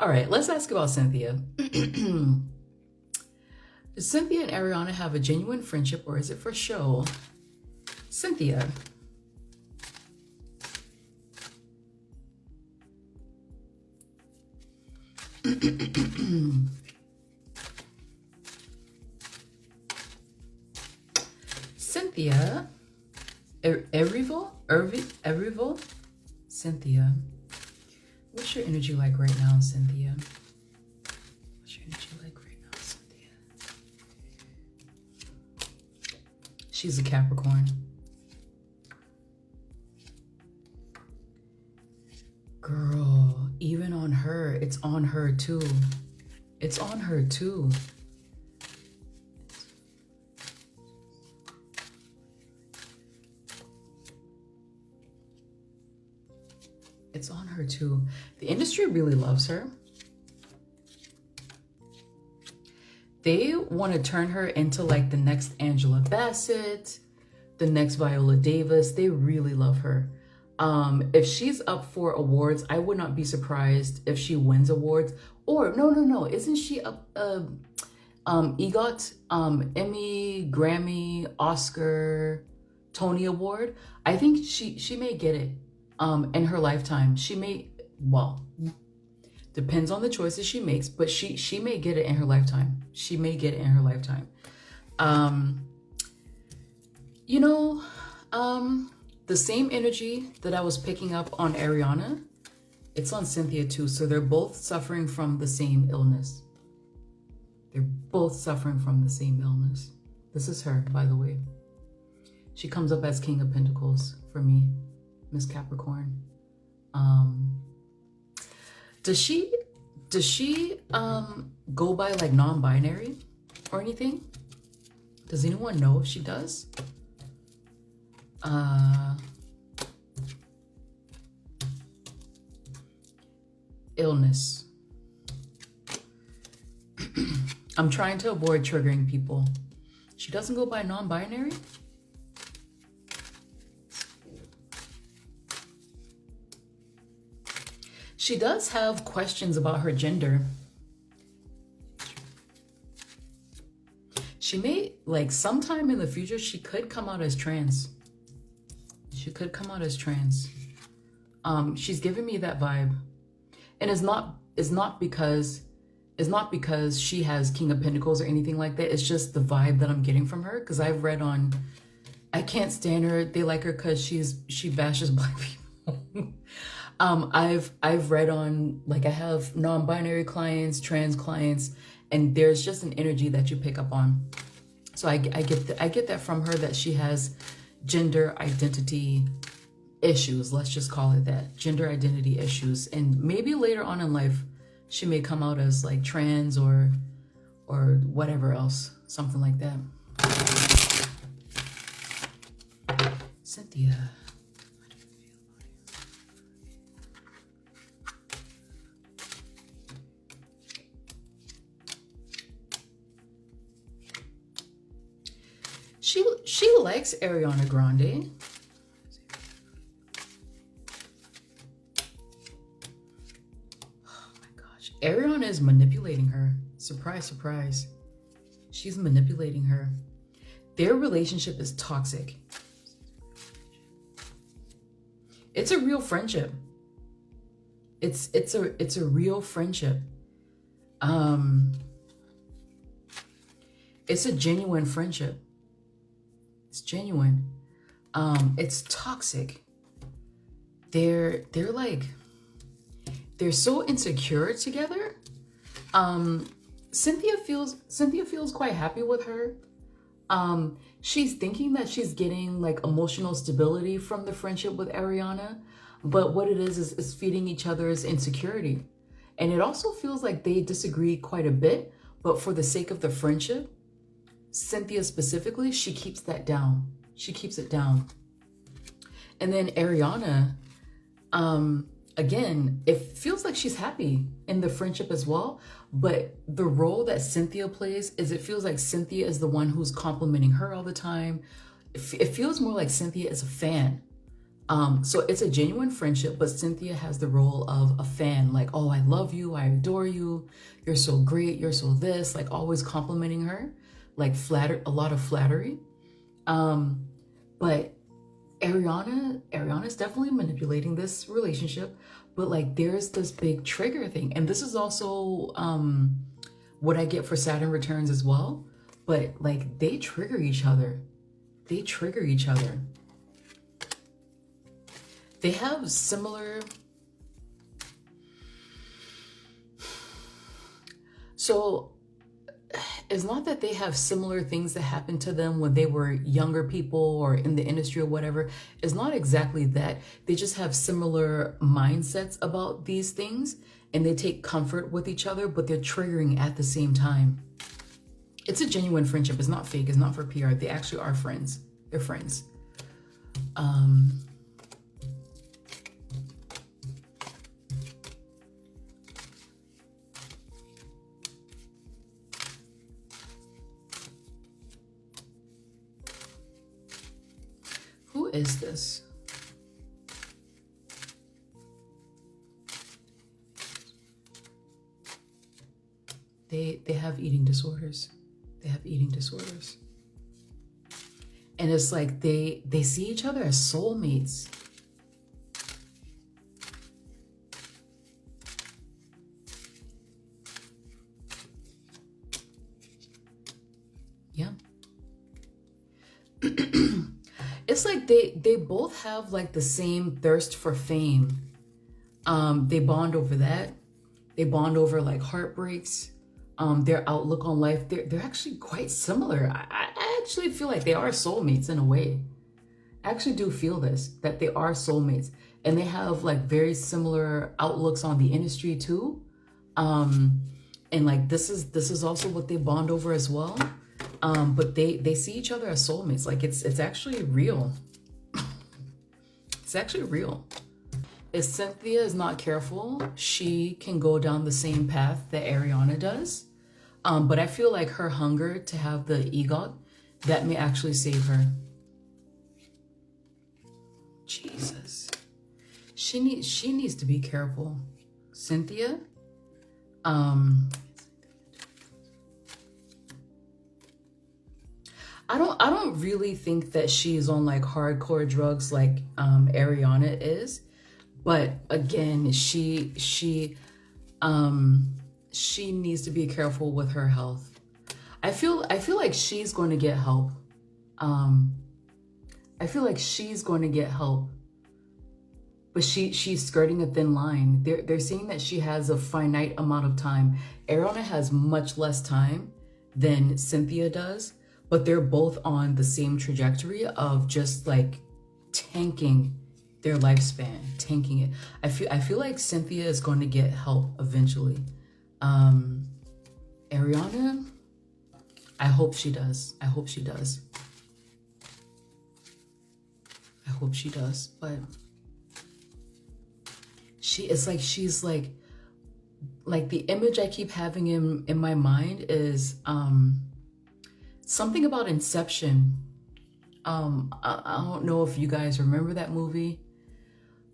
All right, let's ask about Cynthia. Does Cynthia and Ariana have a genuine friendship, or is it for show? Cynthia. Cynthia Erivo? Cynthia. What's your energy like right now, Cynthia? What's your energy like right now, Cynthia? She's a Capricorn. Girl, even on her, it's on her too. It's on her too. It's on her too. The industry really loves her. They want to turn her into like the next Angela Bassett, the next Viola Davis. They really love her. If she's up for awards, I would not be surprised if she wins awards. Or no. Isn't she up EGOT, Emmy, Grammy, Oscar, Tony Award? I think she may get it in her lifetime. She may, well, depends on the choices she makes, but she may get it in her lifetime. She may get it in her lifetime. You know, the same energy that I was picking up on Ariana, it's on Cynthia too. So they're both suffering from the same illness. They're both suffering from the same illness. This is her, by the way. She comes up as King of Pentacles for me, Miss Capricorn. Does she go by like non-binary or anything? Does anyone know if she does? Illness. I'm trying to avoid triggering people. She doesn't go by non-binary? She does have questions about her gender. She may, like, sometime in the future, she could come out as trans. She could come out as trans. She's giving me that vibe. And it's not because she has King of Pentacles or anything like that. It's just the vibe that I'm getting from her. Because I've read on, I can't stand her. They like her because she bashes Black people. I've read on, like, I have non-binary clients, trans clients, and there's just an energy that you pick up on. So I get that from her, that she has gender identity issues. Let's just call it that. Gender identity issues. And maybe later on in life, she may come out as like trans or whatever else, something like that. Cynthia. She likes Ariana Grande. Oh my gosh. Ariana is manipulating her. Surprise, surprise. She's manipulating her. Their relationship is toxic. It's a real friendship. It's a real friendship. It's a genuine friendship. It's genuine. It's toxic. They're so insecure together. Cynthia feels quite happy with her. She's thinking that she's getting like emotional stability from the friendship with Ariana, but what it is feeding each other's insecurity. And it also feels like they disagree quite a bit, but for the sake of the friendship, Cynthia specifically, she keeps that down. She keeps it down. And then Ariana, again, it feels like she's happy in the friendship as well. But the role that Cynthia plays is, it feels like Cynthia is the one who's complimenting her all the time. It feels more like Cynthia is a fan. So it's a genuine friendship, but Cynthia has the role of a fan, like, oh, I love you, I adore you, you're so great, you're so this, like always complimenting her, like a lot of flattery. But Ariana's definitely manipulating this relationship, but like there's this big trigger thing. And this is also what I get for Saturn returns as well. But like they trigger each other. They trigger each other. They have similar. So it's not that they have similar things that happened to them when they were younger people or in the industry or whatever. It's not exactly that. They just have similar mindsets about these things and they take comfort with each other, but they're triggering at the same time. It's a genuine friendship. It's not fake. It's not for PR. They actually are friends. They're friends. Who is this? They have eating disorders. They have eating disorders. And it's like they see each other as soulmates. Yeah. It's like they both have like the same thirst for fame. They bond over that. They bond over like heartbreaks. Their outlook on life, they're actually quite similar. I actually feel like they are soulmates in a way. I actually do feel this, that they are soulmates. And they have like very similar outlooks on the industry too. And like this is also what they bond over as well. But they see each other as soulmates. Like it's actually real. It's actually real. If Cynthia is not careful, she can go down the same path that Ariana does. But I feel like her hunger to have the EGOT, that may actually save her. Jesus. She needs to be careful. Cynthia? I don't really think that she's on like hardcore drugs like Ariana is. But again, she needs to be careful with her health. I feel like she's going to get help. I feel like she's going to get help. But she's skirting a thin line. They're saying that she has a finite amount of time. Ariana has much less time than Cynthia does, but they're both on the same trajectory of just like tanking their lifespan, tanking it. I feel like Cynthia is going to get help eventually. Ariana, I hope she does. I hope she does. I hope she does. But she's like the image I keep having in my mind is something about Inception. I don't know if you guys remember that movie.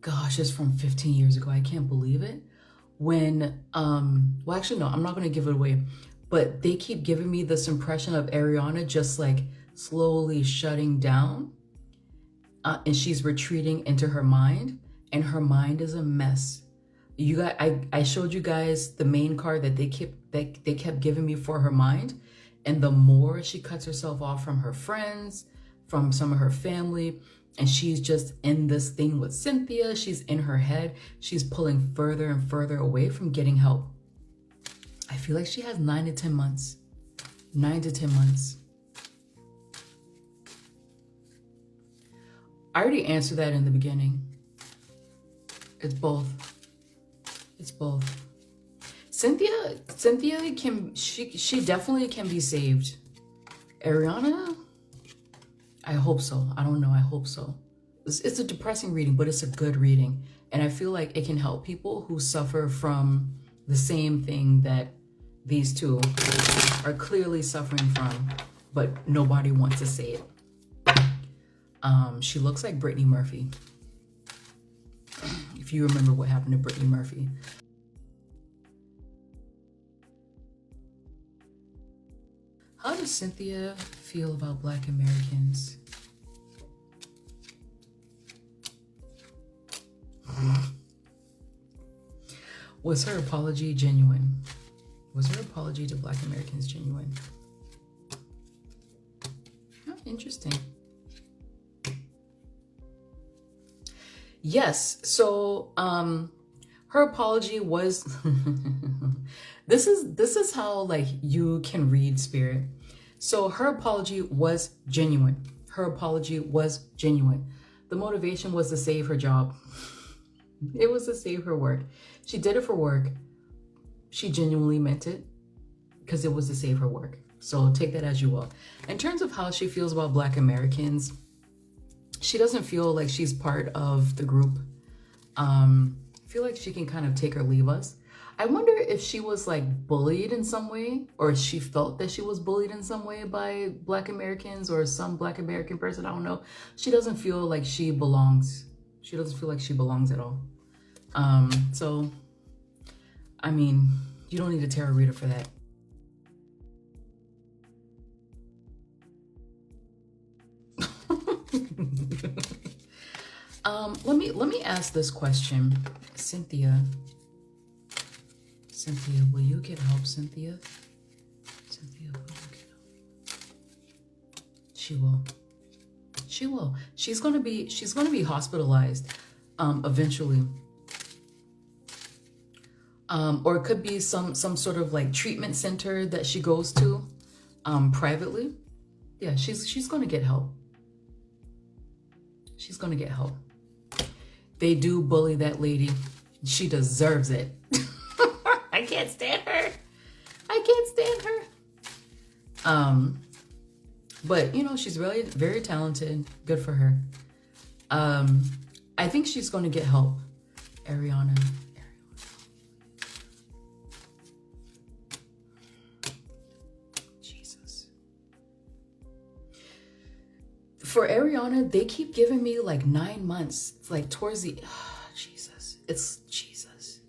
Gosh, it's from 15 years ago. I can't believe it. When, well, actually, no, I'm not going to give it away. But they keep giving me this impression of Ariana just like slowly shutting down. And she's retreating into her mind. And her mind is a mess. You guys, I showed you guys the main card that they kept giving me for her mind. And the more she cuts herself off from her friends, from some of her family, and she's just in this thing with Cynthia, she's in her head, she's pulling further and further away from getting help. I feel like she has 9 to 10 months. 9 to 10 months. I already answered that in the beginning. It's both. It's both. Cynthia she definitely can be saved. Ariana, I hope so. I don't know. I hope so. It's a depressing reading, but it's a good reading. And I feel like it can help people who suffer from the same thing that these two are clearly suffering from, but nobody wants to say it. She looks like Brittany Murphy. if you remember what happened to Brittany Murphy. How does Cynthia feel about Black Americans? Was her apology genuine? Was her apology to Black Americans genuine? Oh, interesting. Yes, so her apology was this is how like you can read spirit. So her apology was genuine. Her apology was genuine. The motivation was to save her job. It was to save her work. She did it for work. She genuinely meant it because it was to save her work. So take that as you will. In terms of how she feels about Black Americans, she doesn't feel like she's part of the group. I feel like she can kind of take or leave us. I wonder if she was like bullied in some way, or she felt that she was bullied in some way by Black Americans or some Black American person. I don't know. She doesn't feel like she belongs. She doesn't feel like she belongs at all. So, I mean, you don't need a tarot reader for that. Let me ask this question. Cynthia, will you get help, Cynthia? Cynthia, will you get help? She will. She will. She's gonna be hospitalized eventually. Or it could be some sort of like treatment center that she goes to privately. Yeah, she's gonna get help. She's gonna get help. They do bully that lady. She deserves it. I can't stand her. I can't stand her. But you know, she's really very talented. Good for her. I think she's gonna get help. Ariana. Jesus. For Ariana, they keep giving me like 9 months. It's like towards the Jesus. It's Jesus.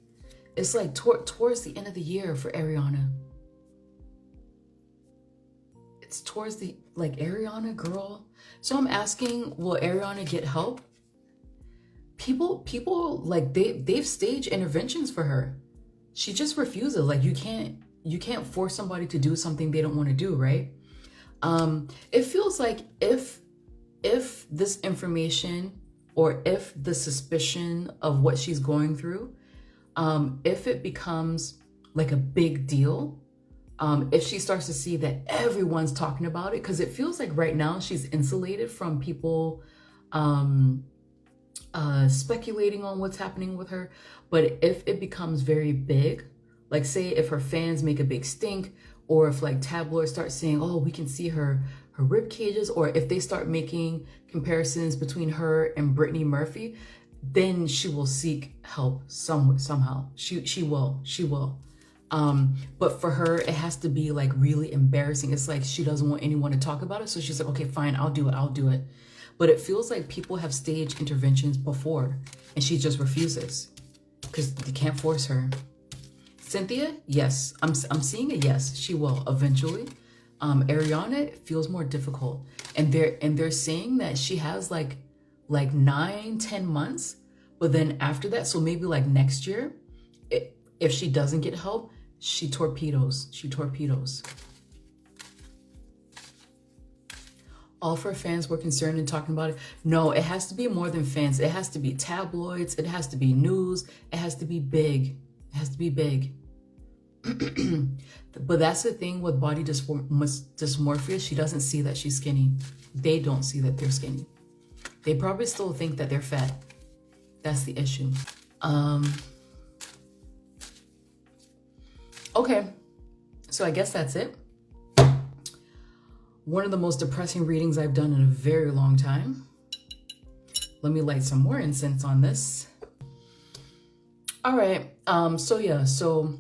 It's like towards the end of the year for Ariana. It's towards the like Ariana, girl. So I'm asking, will Ariana get help? People like they've staged interventions for her. She just refuses. Like you can't force somebody to do something they don't want to do, right? It feels like if this information or if the suspicion of what she's going through, if it becomes like a big deal, if she starts to see that everyone's talking about it, because it feels like right now she's insulated from people speculating on what's happening with her. But if it becomes very big, like say if her fans make a big stink, or if like tabloids start saying, oh, we can see her rib cages, or if they start making comparisons between her and Brittany Murphy, then she will seek help somehow. She will. But for her, it has to be like really embarrassing. It's like she doesn't want anyone to talk about it. So she's like, okay, fine, I'll do it. But it feels like people have staged interventions before and she just refuses because they can't force her. Cynthia, yes, I'm seeing a yes, she will eventually. Ariana feels more difficult, and they're saying that she has like 9-10 months, but then after that, so maybe like next year, if she doesn't get help, she torpedoes. All of her fans were concerned and talking about it. No, it has to be more than fans. It has to be tabloids. It has to be news. It has to be big. But that's the thing with body dysmorphia. She doesn't see that she's skinny. They don't see that they're skinny. They probably still think that they're fat. That's the issue. Okay, so I guess that's it. One of the most depressing readings I've done in a very long time. Let me light some more incense on this. All right, so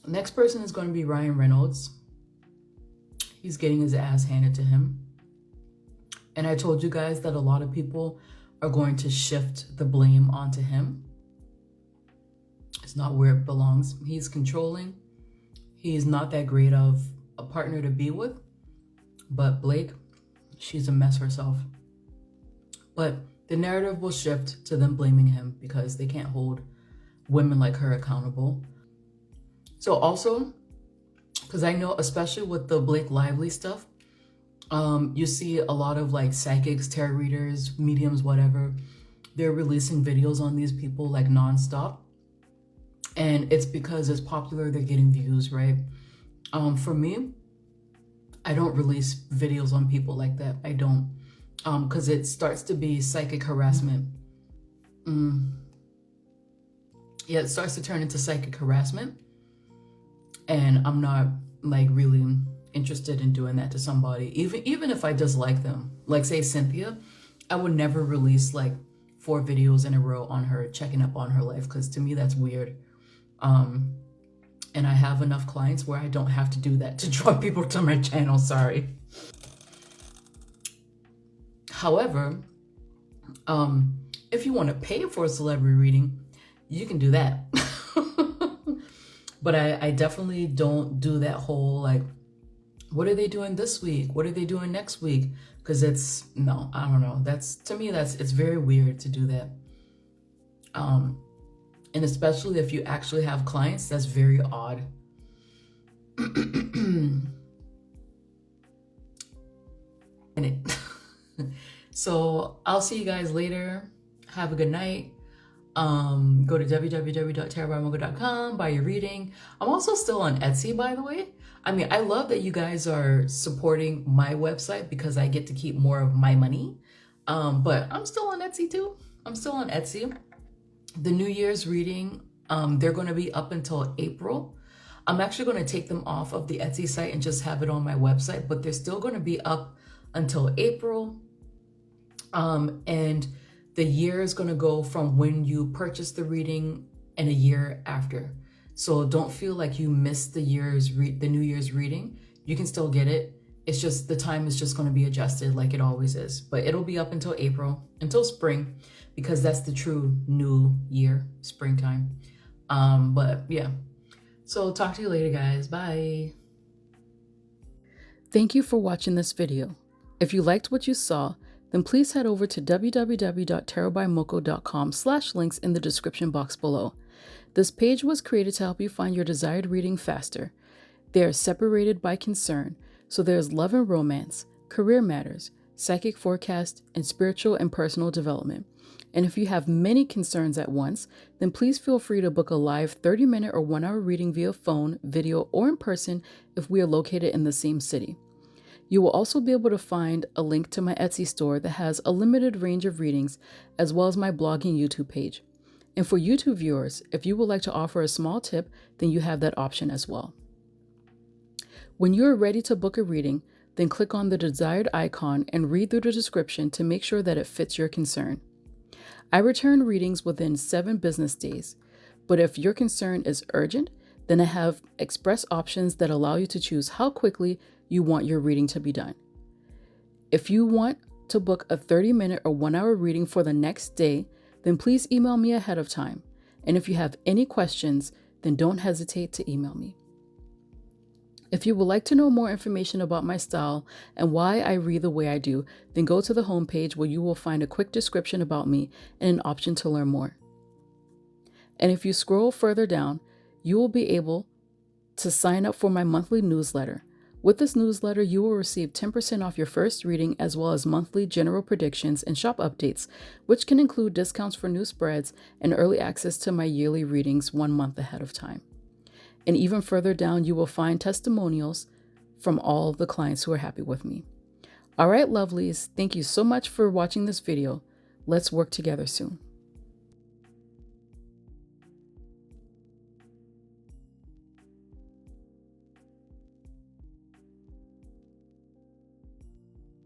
next person is going to be Ryan Reynolds. He's getting his ass handed to him. And I told you guys that a lot of people are going to shift the blame onto him. It's not where it belongs. He's controlling. He's not that great of a partner to be with. But Blake, she's a mess herself. But the narrative will shift to them blaming him because they can't hold women like her accountable. So also, because I know, especially with the Blake Lively stuff, you see a lot of like psychics, tarot readers, mediums, whatever. They're releasing videos on these people like nonstop. And it's because it's popular, they're getting views, right? For me, I don't release videos on people like that. I don't, because it starts to be psychic harassment. Yeah, it starts to turn into psychic harassment. And I'm not like really interested in doing that to somebody, even if I dislike them. Like say Cynthia, I would never release like 4 videos in a row on her, checking up on her life, because to me that's weird. And I have enough clients where I don't have to do that to draw people to my channel, sorry. However, if you want to pay for a celebrity reading, you can do that. But I definitely don't do that whole like, what are they doing this week? What are they doing next week? Because it's, no, I don't know. That's, to me, it's very weird to do that. And especially if you actually have clients, that's very odd. So I'll see you guys later. Have a good night. Go to www.tarotbymocha.com, buy your reading. I'm also still on Etsy, by the way. I mean, I love that you guys are supporting my website because I get to keep more of my money. But I'm still on Etsy too. I'm still on Etsy. The New Year's reading, they're going to be up until April. I'm actually going to take them off of the Etsy site and just have it on my website, but they're still going to be up until April. And the year is going to go from when you purchase the reading and a year after. So don't feel like you missed the New Year's reading. You can still get it. It's just the time is just going to be adjusted like it always is. But it'll be up until April, until spring, because that's the true new year, springtime. But yeah. So talk to you later, guys. Bye. Thank you for watching this video. If you liked what you saw, then please head over to www.tarotbymocha.com/links in the description box below. This page was created to help you find your desired reading faster. They are separated by concern, so there's love and romance, career matters, psychic forecast, and spiritual and personal development. And if you have many concerns at once, then please feel free to book a live 30-minute or 1-hour reading via phone, video, or in person if we are located in the same city. You will also be able to find a link to my Etsy store that has a limited range of readings, as well as my blog and YouTube page. And for YouTube viewers, if you would like to offer a small tip, then you have that option as well. When you are ready to book a reading, then click on the desired icon and read through the description to make sure that it fits your concern. I return readings within 7 business days, but if your concern is urgent, then I have express options that allow you to choose how quickly you want your reading to be done. If you want to book a 30-minute or 1-hour reading for the next day, then please email me ahead of time. And if you have any questions, then don't hesitate to email me. If you would like to know more information about my style and why I read the way I do, then go to the homepage where you will find a quick description about me and an option to learn more. And if you scroll further down, you will be able to sign up for my monthly newsletter. With this newsletter, you will receive 10% off your first reading, as well as monthly general predictions and shop updates, which can include discounts for new spreads and early access to my yearly readings 1 month ahead of time. And even further down, you will find testimonials from all the clients who are happy with me. All right, lovelies, thank you so much for watching this video. Let's work together soon.